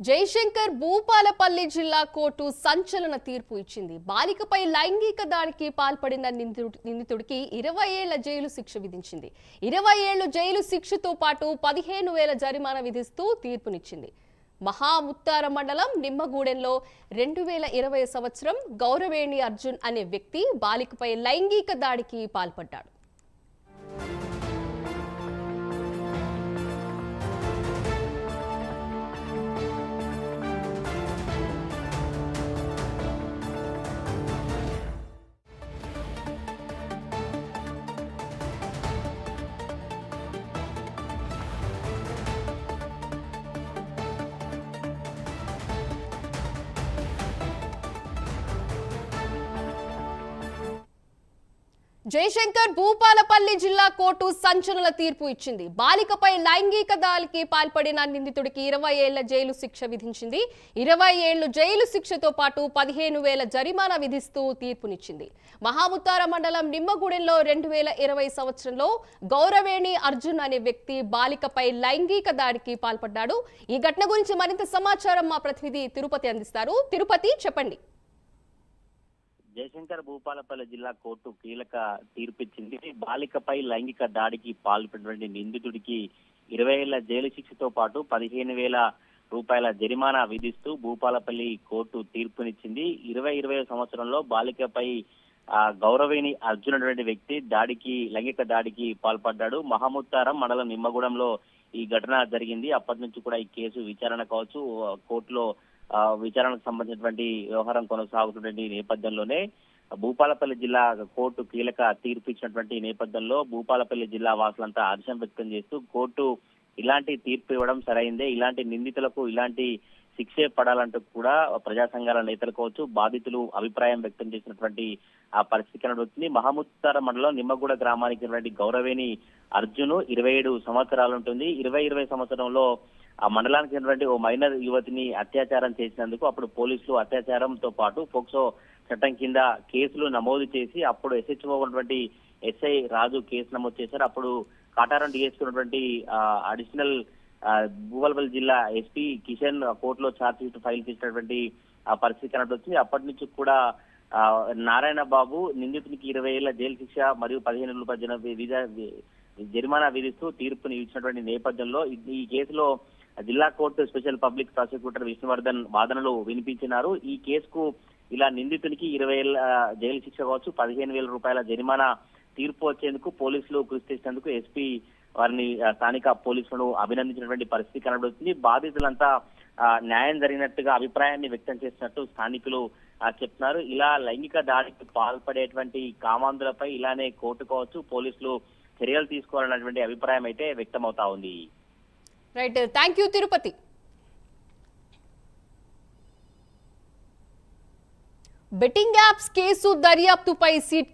జయశంకర్ భూపాలపల్లి జిల్లా కోర్టు సంచలన తీర్పు ఇచ్చింది. బాలికపై లైంగిక దాడికి పాల్పడిన నిందితుడికి 20 ఏళ్ల జైలు శిక్ష విధించింది. 20 ఏళ్లు జైలు శిక్షతో పాటు 15,000 జరిమానా విధిస్తూ తీర్పునిచ్చింది. మహాముత్తార మండలం నిమ్మగూడెంలో 2020 సంవత్సరం గౌరవేణి అర్జున్ అనే వ్యక్తి బాలికపై లైంగిక దాడికి పాల్పడ్డాడు. జయశంకర్ భూపాలపల్లి జిల్లా కోర్టు సంచలన తీర్పు ఇచ్చింది. బాలికపై లైంగిక దాడికి పాల్పడిన నిందితుడికి 20 ఏళ్ల జైలు శిక్ష విధించింది. 20 ఏళ్లు జైలు శిక్షతో పాటు 15,000 జరిమానా విధిస్తూ తీర్పునిచ్చింది. మహాముత్తార మండలం నిమ్మగూడెంలో 2020 సంవత్సరంలో గౌరవేణి అర్జున్ అనే వ్యక్తి బాలికపై లైంగిక దాడికి పాల్పడ్డాడు. ఈ ఘటన గురించి మరింత సమాచారం మా ప్రతినిధి తిరుపతి అందిస్తారు. తిరుపతి, చెప్పండి. జయశంకర్ భూపాలపల్లి జిల్లా కోర్టు కీలక తీర్పిచ్చింది. బాలికపై లైంగిక దాడికి పాల్పడినటువంటి నిందితుడికి 20 ఏళ్ల జైలు శిక్షతో పాటు 15,000 రూపాయల జరిమానా విధిస్తూ భూపాలపల్లి కోర్టు తీర్పునిచ్చింది. 2020 సంవత్సరంలో బాలికపై గౌరవేణి అర్జున్ అనేటువంటి వ్యక్తి లైంగిక దాడికి పాల్పడ్డాడు. మహాముత్తారం మండలం నిమ్మగూడెంలో ఈ ఘటన జరిగింది. అప్పటి నుంచి కూడా ఈ కేసు విచారణ కావచ్చు, కోర్టులో విచారణకు సంబంధించినటువంటి వ్యవహారం కొనసాగుతున్నటువంటి నేపథ్యంలోనే భూపాలపల్లి జిల్లా కోర్టు కీలక తీర్పు ఇచ్చినటువంటి నేపథ్యంలో భూపాలపల్లి జిల్లా వాసులంతా హర్షం వ్యక్తం చేస్తూ కోర్టు ఇలాంటి తీర్పు ఇవ్వడం సరైందే, ఇలాంటి నిందితులకు ఇలాంటి శిక్షే పడాలంటూ కూడా ప్రజా సంఘాల నేతలు కావచ్చు, బాధితులు అభిప్రాయం వ్యక్తం చేసినటువంటి ఆ పరిస్థితి కనబడుతుంది. మహాముత్తార మండలం నిమ్మగూడ గ్రామానికి గౌరవేణి అర్జున్ 27 సంవత్సరాలు ఉంటుంది. 2020 సంవత్సరంలో ఆ మండలానికి చెందినటువంటి ఓ మైనర్ యువతిని అత్యాచారం చేసినందుకు అప్పుడు పోలీసులు అత్యాచారంతో పాటు పోక్సో చట్టం కింద కేసులు నమోదు చేసి అప్పుడు ఎస్హెచ్ఓ ఉన్నటువంటి ఎస్ఐ రాజు కేసు నమోదు చేశారు. అప్పుడు కాటారం డిఎస్పీ ఉన్నటువంటి అడిషనల్ భూపాలపల్లి జిల్లా ఎస్పీ కిషన్ కోర్టులో ఛార్జ్ షీట్ ఫైల్ చేసినటువంటి పరిస్థితి కనబడుతుంది. అప్పటి నుంచి కూడా నారాయణ బాబు నిందితునికి 20 ఏళ్ల జైలు శిక్ష మరియు 15,000 రూపాయల జరిమానా విధిస్తూ తీర్పుని ఇచ్చినటువంటి నేపథ్యంలో ఈ కేసులో జిల్లా court special public prosecutor Vishnuvardhan వాదనలు వినిపించినారు. ఈ కేసుకు ఇలా నిందితునికి 20 ఏళ్ల జైలు శిక్ష కావచ్చు, 15,000 రూపాయల జరిమానా తీర్పు వచ్చేందుకు పోలీసులు కృషి చేసేందుకు ఎస్పీ వారిని స్థానిక పోలీసులను అభినందించినటువంటి పరిస్థితి కనబడుతుంది. బాధితులంతా న్యాయం జరిగినట్టుగా అభిప్రాయాన్ని వ్యక్తం చేసినట్టు స్థానికులు చెప్తున్నారు. ఇలా లైంగిక దాడికి పాల్పడేటువంటి కామాంధులపై ఇలానే కోర్టు కావచ్చు, పోలీసులు చర్యలు తీసుకోవాలన్నటువంటి అభిప్రాయం అయితే వ్యక్తమవుతా ఉంది. Right, thank you Tirupati. Betting apps case దర్యాప్తుపై